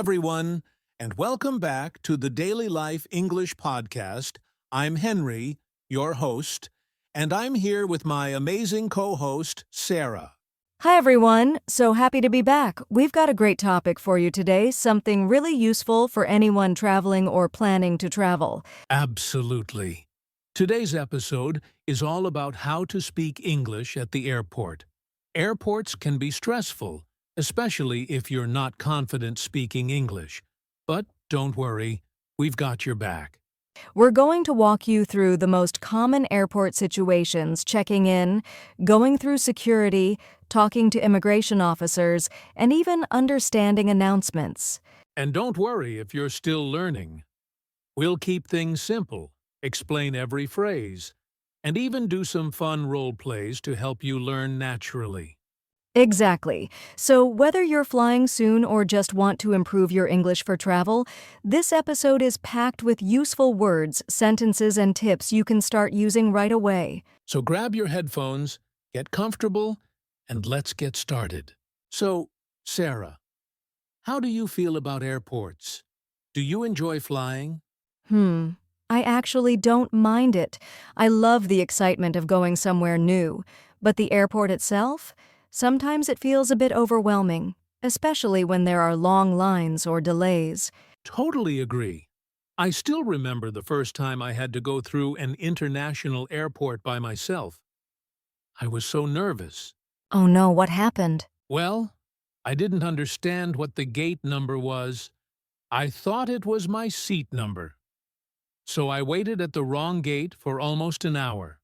everyone, and welcome back to the Daily Life English Podcast. I'm Henry, your host, and I'm here with my amazing co-host, Sarah. Hi, everyone. So happy to be back. We've got a great topic for you today, something really useful for anyone traveling or planning to travel. Absolutely. Today's episode is all about how to speak English at the airport. Airports can be stressful, especially if you're not confident speaking English. But don't worry, we've got your back. We're going to walk you through the most common airport situations, checking in, going through security, talking to immigration officers, and even understanding announcements. And don't worry if you're still learning. We'll keep things simple, explain every phrase, and even do some fun role plays to help you learn naturally. Exactly. So whether you're flying soon or just want to improve your English for travel, this episode is packed with useful words, sentences, and tips you can start using right away. So grab your headphones, get comfortable, and let's get started. So, Sarah, how do you feel about airports? Do you enjoy flying? I actually don't mind it. I love the excitement of going somewhere new. But the airport itself? Sometimes it feels a bit overwhelming, especially when there are long lines or delays. Totally agree. I still remember the first time I had to go through an international airport by myself. I was so nervous. Oh no, what happened? Well, I didn't understand what the gate number was. I thought it was my seat number. So I waited at the wrong gate for almost an hour.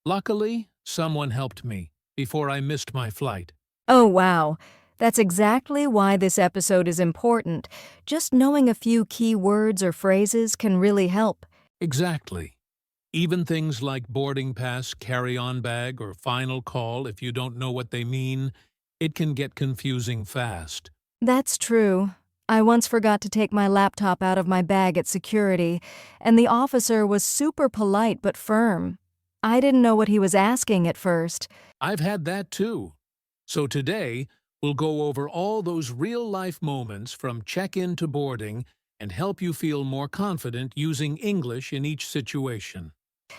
Luckily, someone helped me before I missed my flight. Oh wow. That's exactly why this episode is important. Just knowing a few key words or phrases can really help. Exactly. Even things like boarding pass, carry-on bag, or final call, if you don't know what they mean, it can get confusing fast. That's true. I once forgot to take my laptop out of my bag at security, and the officer was super polite but firm. I didn't know what he was asking at first. I've had that too. So today, we'll go over all those real-life moments from check-in to boarding and help you feel more confident using English in each situation.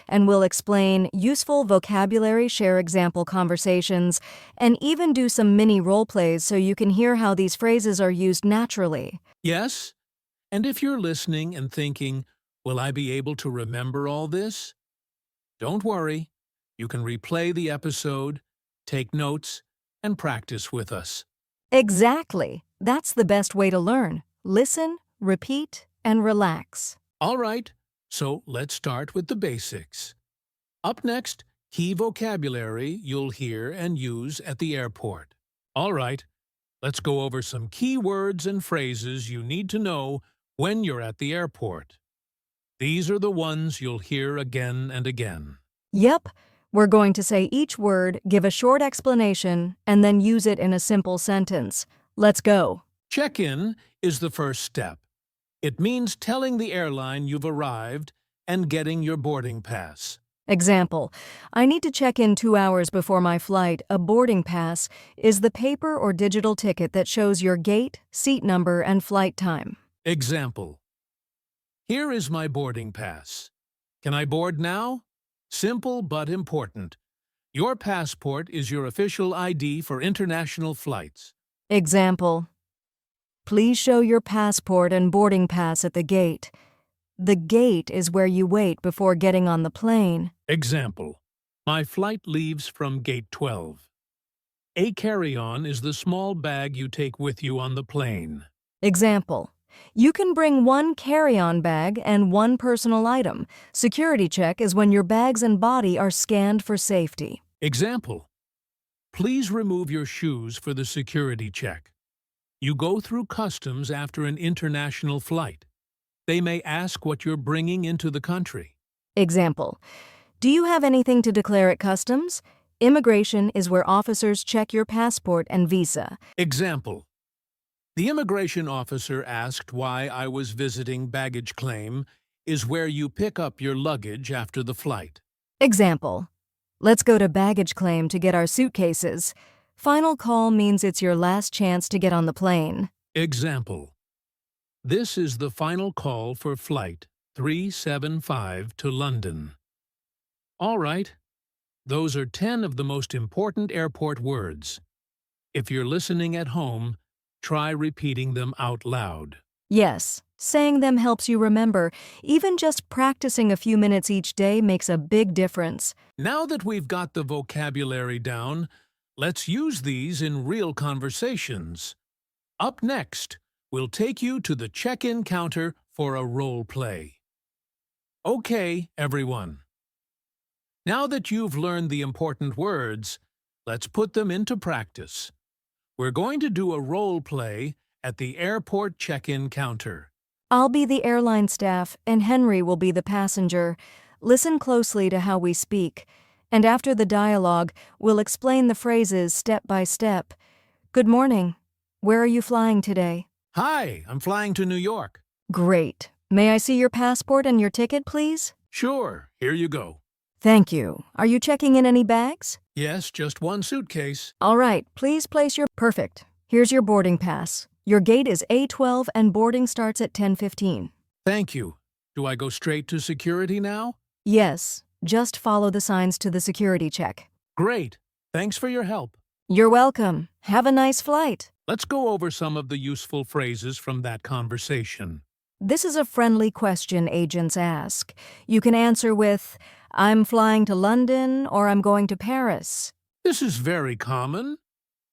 And we'll explain useful vocabulary, share example conversations, and even do some mini role plays so you can hear how these phrases are used naturally. Yes? And if you're listening and thinking, will I be able to remember all this? Don't worry. You can replay the episode, take notes, and practice with us. Exactly. That's the best way to learn. Listen, repeat, and relax. All right, so let's start with the basics. Up next, key vocabulary you'll hear and use at the airport. All right, let's go over some key words and phrases you need to know when you're at the airport. These are the ones you'll hear again and again. Yep. We're going to say each word, give a short explanation, and then use it in a simple sentence. Let's go. Check-in is the first step. It means telling the airline you've arrived and getting your boarding pass. Example, I need to check in 2 hours before my flight. A boarding pass is the paper or digital ticket that shows your gate, seat number, and flight time. Example, here is my boarding pass. Can I board now? Simple but important. Your passport is your official ID for international flights. Example, please show your passport and boarding pass at the gate. The gate is where you wait before getting on the plane. Example, my flight leaves from gate 12. A carry-on is the small bag you take with you on the plane. Example, you can bring one carry-on bag and one personal item. Security check is when your bags and body are scanned for safety. Example, please remove your shoes for the security check. You go through customs after an international flight. They may ask what you're bringing into the country. Example, do you have anything to declare at customs? Immigration is where officers check your passport and visa. Example, the immigration officer asked why I was visiting baggage claim is where you pick up your luggage after the flight. Example, let's go to baggage claim to get our suitcases. Final call means it's your last chance to get on the plane. Example, This is the final call for Flight 375 to London. All right, those are 10 of the most important airport words. If you're listening at home, try repeating them out loud. Yes, saying them helps you remember. Even just practicing a few minutes each day makes a big difference. Now that we've got the vocabulary down, let's use these in real conversations. Up next, we'll take you to the check-in counter for a role play. Okay, everyone. Now that you've learned the important words, let's put them into practice. We're going to do a role play at the airport check-in counter. I'll be the airline staff, and Henry will be the passenger. Listen closely to how we speak, and after the dialogue, we'll explain the phrases step by step. Good morning. Where are you flying today? Hi, I'm flying to New York. Great. May I see your passport and your ticket, please? Sure, here you go. Thank you. Are you checking in any bags? Yes, just one suitcase. All right, please place your... Perfect. Here's your boarding pass. Your gate is A12 and boarding starts at 10:15. Thank you. Do I go straight to security now? Yes, just follow the signs to the security check. Great. Thanks for your help. You're welcome. Have a nice flight. Let's go over some of the useful phrases from that conversation. This is a friendly question agents ask. You can answer with, I'm flying to London or I'm going to Paris. This is very common.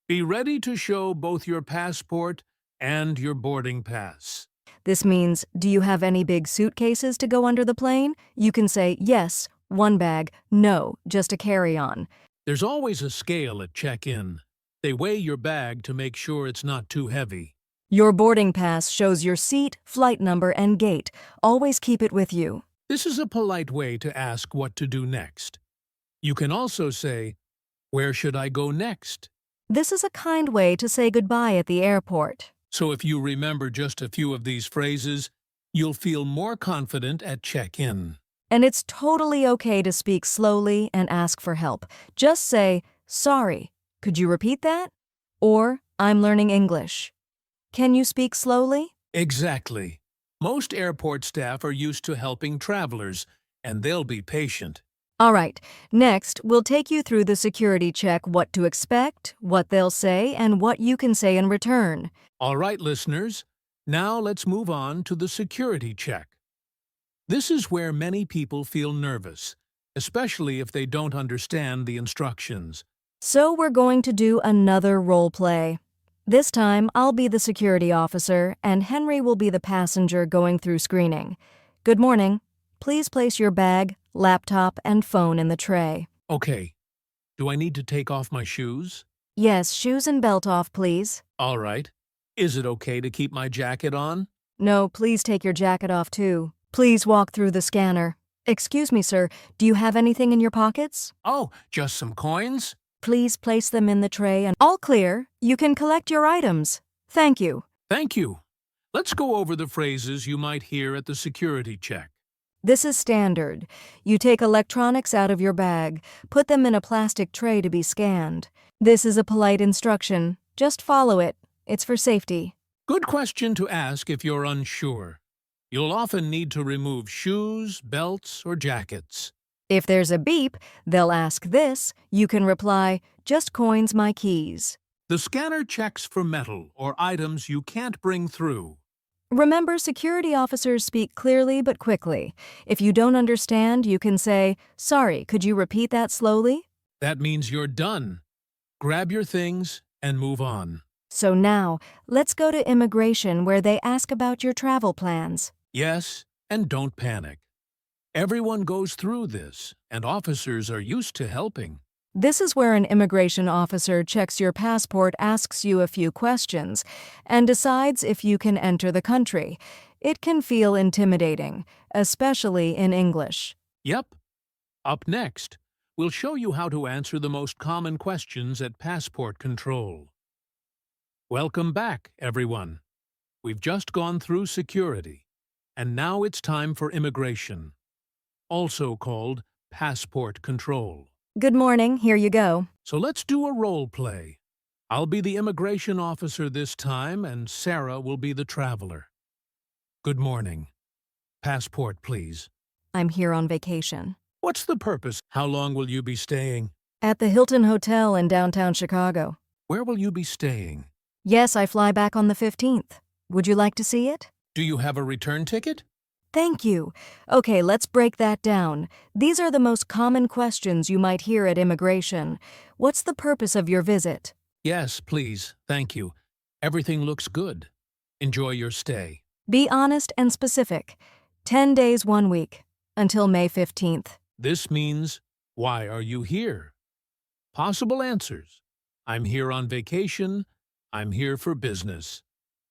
Be ready to show both your passport and your boarding pass. This means, do you have any big suitcases to go under the plane? You can say, yes, one bag, no, just a carry-on. There's always a scale at check-in. They weigh your bag to make sure it's not too heavy. Your boarding pass shows your seat, flight number, and gate. Always keep it with you. This is a polite way to ask what to do next. You can also say, where should I go next? This is a kind way to say goodbye at the airport. So if you remember just a few of these phrases, you'll feel more confident at check-in. And it's totally okay to speak slowly and ask for help. Just say, sorry, could you repeat that? Or, I'm learning English. Can you speak slowly? Exactly. Most airport staff are used to helping travelers, and they'll be patient. All right, next, we'll take you through the security check, what to expect, what they'll say, and what you can say in return. All right, listeners, now let's move on to the security check. This is where many people feel nervous, especially if they don't understand the instructions. So we're going to do another role play. This time, I'll be the security officer, and Henry will be the passenger going through screening. Good morning. Please place your bag, laptop, and phone in the tray. Okay. Do I need to take off my shoes? Yes, shoes and belt off, please. All right. Is it okay to keep my jacket on? No, please take your jacket off, too. Please walk through the scanner. Excuse me, sir, do you have anything in your pockets? Oh, just some coins? Please place them in the tray and all clear. You can collect your items. Thank you. Thank you. Let's go over the phrases you might hear at the security check. This is standard. You take electronics out of your bag, put them in a plastic tray to be scanned. This is a polite instruction. Just follow it. It's for safety. Good question to ask if you're unsure. You'll often need to remove shoes, belts, or jackets. If there's a beep, they'll ask this. You can reply, just coins, my keys. The scanner checks for metal or items you can't bring through. Remember, security officers speak clearly but quickly. If you don't understand, you can say, sorry, could you repeat that slowly? That means you're done. Grab your things and move on. So now, let's go to immigration where they ask about your travel plans. Yes, and don't panic. Everyone goes through this, and officers are used to helping. This is where an immigration officer checks your passport, asks you a few questions, and decides if you can enter the country. It can feel intimidating, especially in English. Yep. Up next, we'll show you how to answer the most common questions at passport control. Welcome back, everyone. We've just gone through security, and now it's time for immigration, also called passport control. Good morning, here you go. So let's do a role play. I'll be the immigration officer this time, and Sarah will be the traveler. Good morning. Passport, please. I'm here on vacation. What's the purpose? How long will you be staying? At the Hilton Hotel in downtown Chicago. Where will you be staying? Yes, I fly back on the 15th. Would you like to see it? Do you have a return ticket? Thank you. Okay, let's break that down. These are the most common questions you might hear at immigration. What's the purpose of your visit? Yes, please. Thank you. Everything looks good. Enjoy your stay. Be honest and specific. 10 days, 1 week. Until May 15th. This means, why are you here? Possible answers. I'm here on vacation. I'm here for business.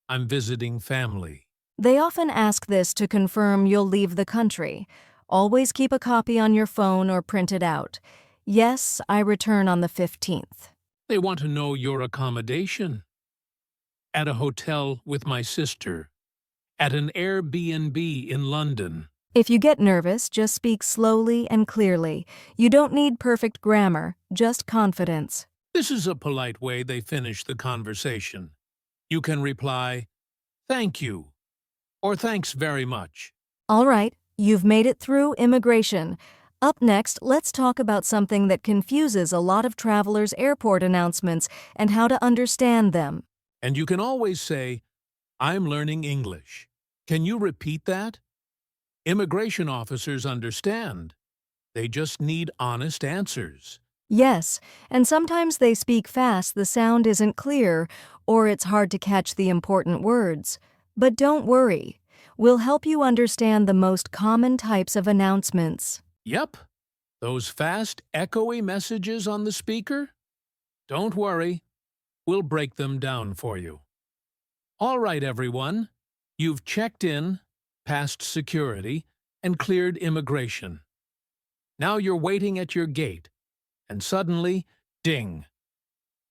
I'm visiting family. They often ask this to confirm you'll leave the country. Always keep a copy on your phone or print it out. Yes, I return on the 15th. They want to know your accommodation. At a hotel with my sister. At an Airbnb in London. If you get nervous, just speak slowly and clearly. You don't need perfect grammar, just confidence. This is a polite way they finish the conversation. You can reply, "Thank you," or "Thanks very much." All right, you've made it through immigration. Up next, let's talk about something that confuses a lot of travelers' airport announcements and how to understand them. And you can always say, "I'm learning English. Can you repeat that?" Immigration officers understand. They just need honest answers. Yes, and sometimes they speak fast, the sound isn't clear, or it's hard to catch the important words. But don't worry. We'll help you understand the most common types of announcements. Yep, those fast, echoey messages on the speaker? Don't worry, we'll break them down for you. All right, everyone. You've checked in, passed security, and cleared immigration. Now you're waiting at your gate, and suddenly, ding!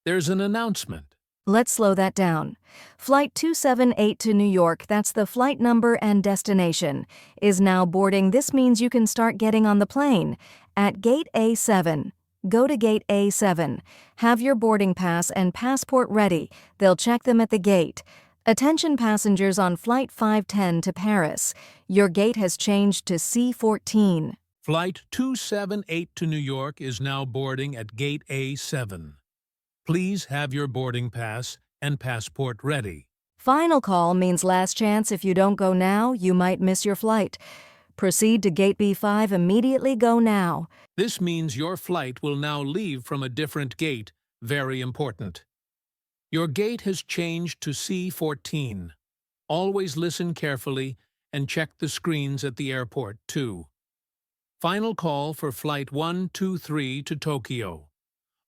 There's an announcement. Let's slow that down. Flight 278 to New York, that's the flight number and destination, is now boarding. This means you can start getting on the plane. At Gate A7. Go to Gate A7. Have your boarding pass and passport ready. They'll check them at the gate. Attention passengers on Flight 510 to Paris. Your gate has changed to C14. Flight 278 to New York is now boarding at Gate A7. Please have your boarding pass and passport ready. Final call means last chance. If you don't go now, you might miss your flight. Proceed to Gate B5 immediately. Go now. This means your flight will now leave from a different gate. Very important. Your gate has changed to C14. Always listen carefully and check the screens at the airport, too. Final call for Flight 123 to Tokyo.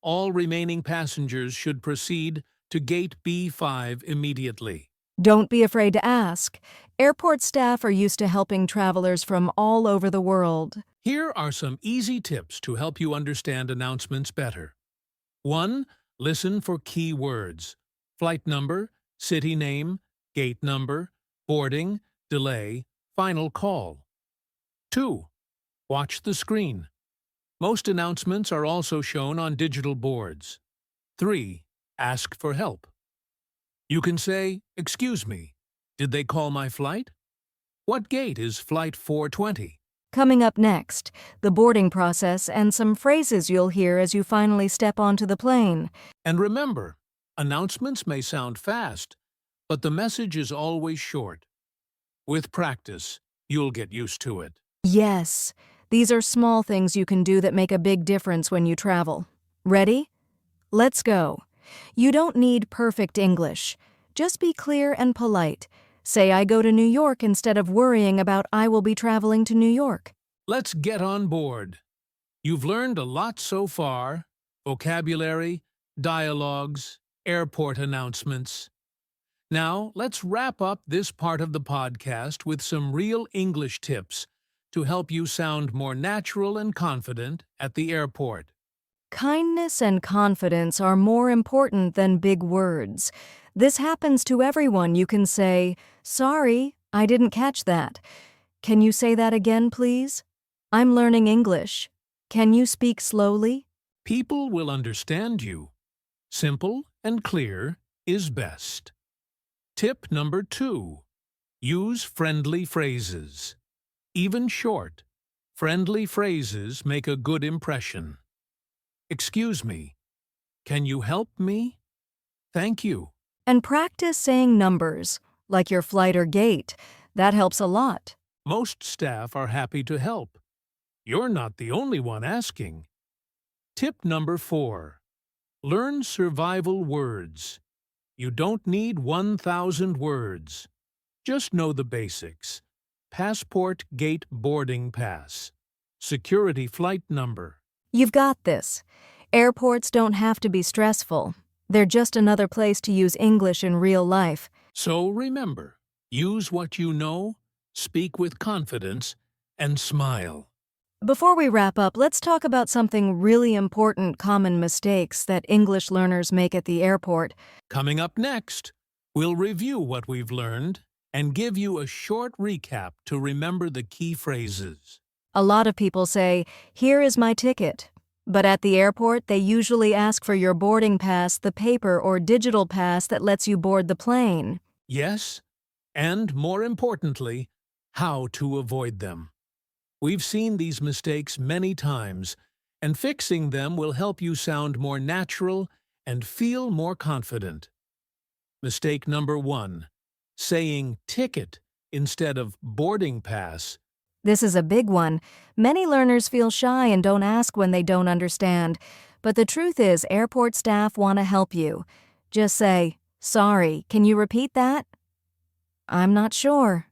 All remaining passengers should proceed to Gate B5 immediately. Don't be afraid to ask. Airport staff are used to helping travelers from all over the world. Here are some easy tips to help you understand announcements better. 1. Listen for key words. Flight number, city name, gate number, boarding, delay, final call. 2. Watch the screen. Most announcements are also shown on digital boards. 3. Ask for help. You can say, "Excuse me, did they call my flight? What gate is Flight 420? Coming up next, the boarding process and some phrases you'll hear as you finally step onto the plane. And remember, announcements may sound fast, but the message is always short. With practice, you'll get used to it. Yes, these are small things you can do that make a big difference when you travel. Ready? Let's go. You don't need perfect English. Just be clear and polite. Say I go to New York instead of worrying about I will be traveling to New York. Let's get on board. You've learned a lot so far: vocabulary, dialogues, airport announcements. Now, let's wrap up this part of the podcast with some real English tips to help you sound more natural and confident at the airport. Kindness and confidence are more important than big words. This happens to everyone. You can say, "Sorry, I didn't catch that. Can you say that again, please? I'm learning English. Can you speak slowly?" People will understand you. Simple and clear is best. Tip number 2. Use friendly phrases. Even short, friendly phrases make a good impression. Excuse me. Can you help me? Thank you. And practice saying numbers, like your flight or gate. That helps a lot. Most staff are happy to help. You're not the only one asking. Tip number 4. Learn survival words. You don't need 1,000 words. Just know the basics. Passport gate boarding pass. Security flight number. You've got this. Airports don't have to be stressful. They're just another place to use English in real life. So remember, use what you know, speak with confidence, and smile. Before we wrap up, let's talk about something really important common mistakes that English learners make at the airport. Coming up next, we'll review what we've learned and give you a short recap to remember the key phrases. A lot of people say, "Here is my ticket." But at the airport, they usually ask for your boarding pass, the paper or digital pass that lets you board the plane. Yes, and more importantly, how to avoid them. We've seen these mistakes many times, and fixing them will help you sound more natural and feel more confident. Mistake number 1, saying ticket instead of boarding pass. This is a big one. Many learners feel shy and don't ask when they don't understand. But the truth is, airport staff want to help you. Just say, "Sorry, can you repeat that?" "I'm not sure.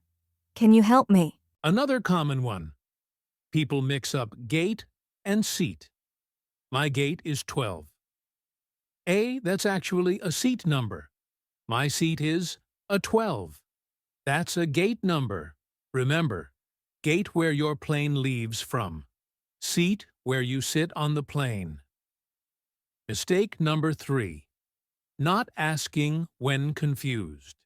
Can you help me?" Another common one. People mix up gate and seat. My gate is 12. That's actually a seat number. My seat is a 12. That's a gate number. Remember, gate where your plane leaves from. Seat where you sit on the plane. Mistake number 3. Not asking when confused.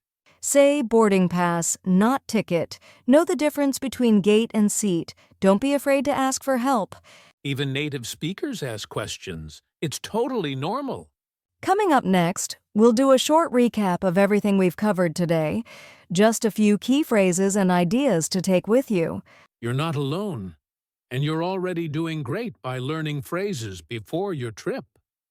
Say boarding pass, not ticket. Know the difference between gate and seat. Don't be afraid to ask for help. Even native speakers ask questions. It's totally normal. Coming up next, we'll do a short recap of everything we've covered today. Just a few key phrases and ideas to take with you. You're not alone, and you're already doing great by learning phrases before your trip.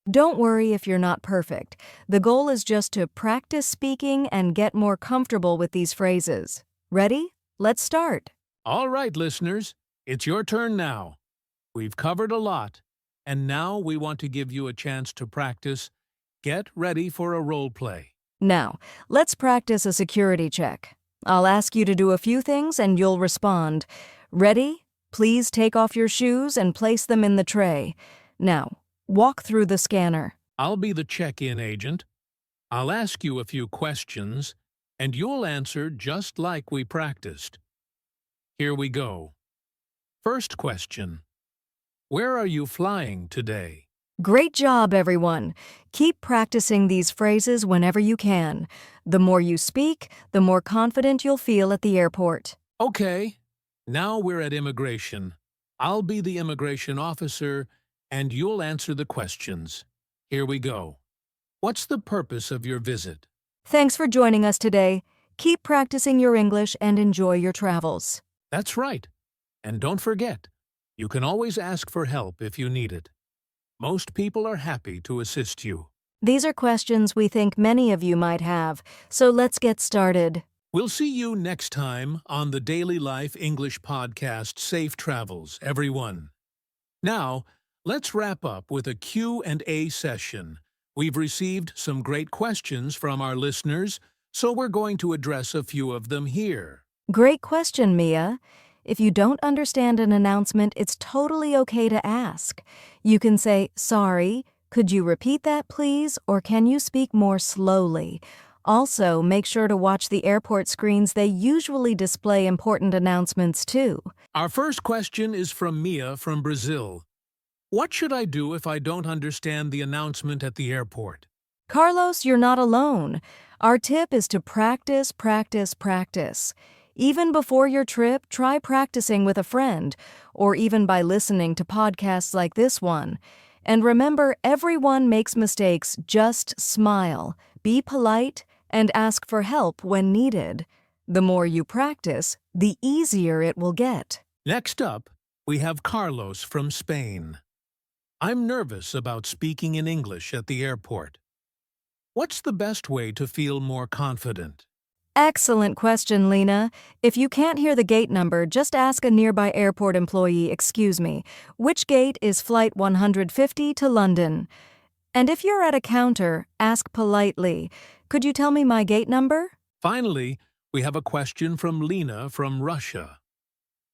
Don't worry if you're not perfect. The goal is just to practice speaking and get more comfortable with these phrases. Ready? Let's start. All right, listeners, it's your turn now. We've covered a lot, and now we want to give you a chance to practice. Get ready for a role play. Now, let's practice a security check. I'll ask you to do a few things and you'll respond. Ready? Please take off your shoes and place them in the tray. Now, walk through the scanner. I'll be the check-in agent. I'll ask you a few questions, and you'll answer just like we practiced. Here we go. First question. Where are you flying today? Great job, everyone. Keep practicing these phrases whenever you can. The more you speak, the more confident you'll feel at the airport. Okay, now we're at immigration. I'll be the immigration officer, and you'll answer the questions. Here we go. What's the purpose of your visit? Thanks for joining us today. Keep practicing your English and enjoy your travels. That's right. And don't forget, you can always ask for help if you need it. Most people are happy to assist you. These are questions we think many of you might have, so let's get started. We'll see you next time on the Daily Life English podcast, Safe Travels, everyone. Now, let's wrap up with a Q&A session. We've received some great questions from our listeners, so we're going to address a few of them here. Great question, Mia. If you don't understand an announcement, it's totally okay to ask. You can say, "Sorry, could you repeat that, please?" Or "Can you speak more slowly?" Also, make sure to watch the airport screens. They usually display important announcements, too. Our first question is from Mia from Brazil. What should I do if I don't understand the announcement at the airport? Carlos, you're not alone. Our tip is to practice, practice, practice. Even before your trip, try practicing with a friend, or even by listening to podcasts like this one. And remember, everyone makes mistakes. Just smile, be polite, and ask for help when needed. The more you practice, the easier it will get. Next up, we have Carlos from Spain. I'm nervous about speaking in English at the airport. What's the best way to feel more confident? Excellent question, Lena. If you can't hear the gate number, just ask a nearby airport employee, "Excuse me, which gate is flight 150 to London?" And if you're at a counter, ask politely, "Could you tell me my gate number?" Finally, we have a question from Lena from Russia.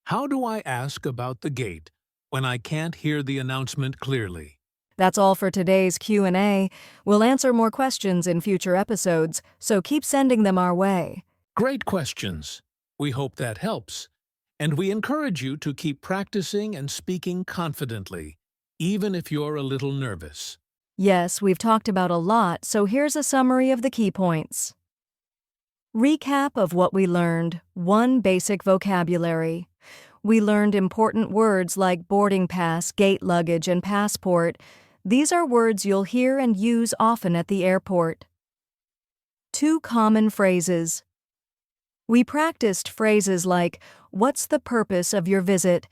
How do I ask about the gate when I can't hear the announcement clearly? That's all for today's Q&A. We'll answer more questions in future episodes, so keep sending them our way. Great questions. We hope that helps. And we encourage you to keep practicing and speaking confidently, even if you're a little nervous. Yes, we've talked about a lot, so here's a summary of the key points. Recap of what we learned. 1. Basic vocabulary. We learned important words like boarding pass, gate luggage, and passport. These are words you'll hear and use often at the airport. 2. Common phrases. We practiced phrases like, "What's the purpose of your visit?"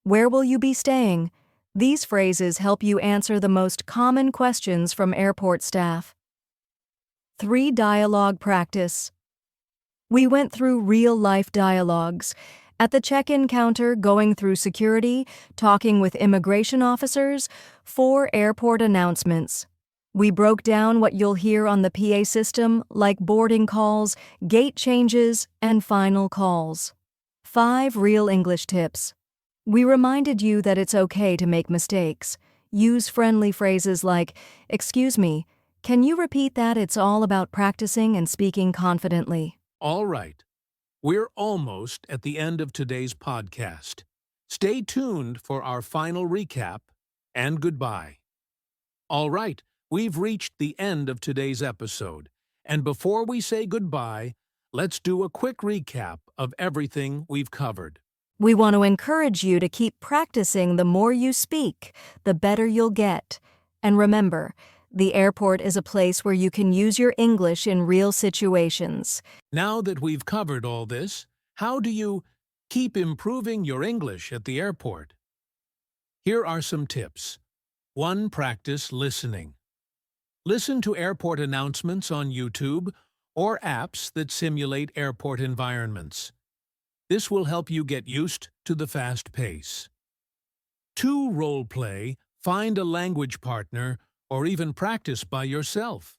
"Where will you be staying?" These phrases help you answer the most common questions from airport staff. 3. Dialogue practice. We went through real-life dialogues. At the check-in counter, going through security, talking with immigration officers. 4. Airport announcements. We broke down what you'll hear on the PA system, like boarding calls, gate changes, and final calls. 5. Real English tips. We reminded you that it's okay to make mistakes. Use friendly phrases like, "Excuse me, can you repeat that?" It's all about practicing and speaking confidently. All right. We're almost at the end of today's podcast. Stay tuned for our final recap and goodbye. All right, we've reached the end of today's episode. And before we say goodbye, let's do a quick recap of everything we've covered. We want to encourage you to keep practicing. The more you speak, the better you'll get. And remember, the airport is a place where you can use your English in real situations. Now that we've covered all this, how do you keep improving your English at the airport? Here are some tips. 1. Practice listening. Listen to airport announcements on YouTube or apps that simulate airport environments. This will help you get used to the fast pace. 2. Role play. Find a language partner or even practice by yourself.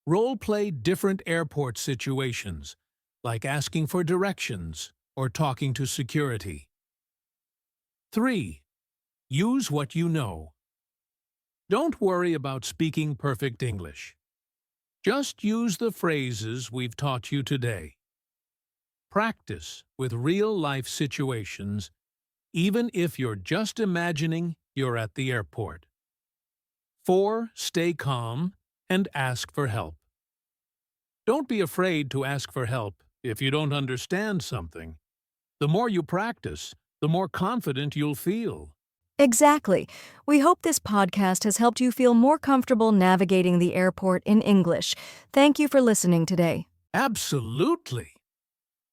Role play different airport situations, like asking for directions or talking to security. 3. Use what you know. Don't worry about speaking perfect English. Just use the phrases we've taught you today. Practice with real-life situations, even if you're just imagining you're at the airport. 4. Stay calm and ask for help. Don't be afraid to ask for help if you don't understand something. The more you practice, the more confident you'll feel. Exactly. We hope this podcast has helped you feel more comfortable navigating the airport in English. Thank you for listening today. Absolutely.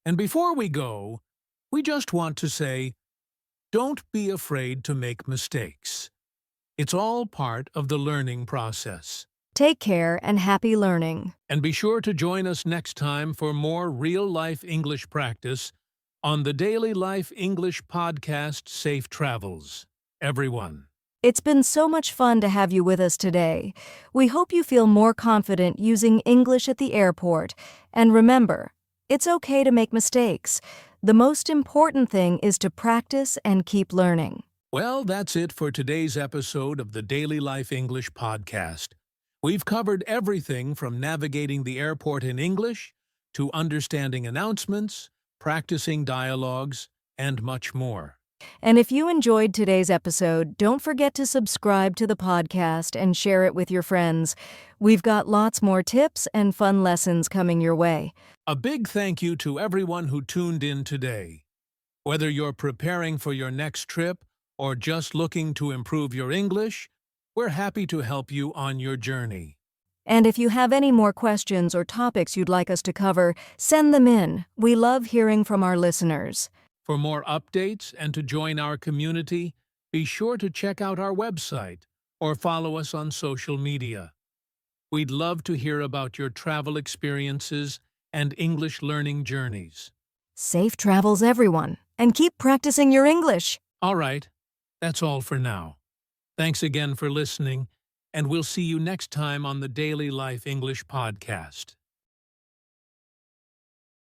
And before we go, we just want to say, don't be afraid to make mistakes. It's all part of the learning process. Take care and happy learning. And be sure to join us next time for more real-life English practice on the Daily Life English podcast, Safe Travels. Everyone. It's been so much fun to have you with us today. We hope you feel more confident using English at the airport. And remember, it's okay to make mistakes. The most important thing is to practice and keep learning. Well, that's it for today's episode of the Daily Life English podcast. We've covered everything from navigating the airport in English to understanding announcements, practicing dialogues, and much more. And if you enjoyed today's episode, don't forget to subscribe to the podcast and share it with your friends. We've got lots more tips and fun lessons coming your way. A big thank you to everyone who tuned in today. Whether you're preparing for your next trip or just looking to improve your English, we're happy to help you on your journey. And if you have any more questions or topics you'd like us to cover, send them in. We love hearing from our listeners. For more updates and to join our community, be sure to check out our website or follow us on social media. We'd love to hear about your travel experiences and English learning journeys. Safe travels, everyone, and keep practicing your English. All right, that's all for now. Thanks again for listening, and we'll see you next time on the Daily Life English podcast.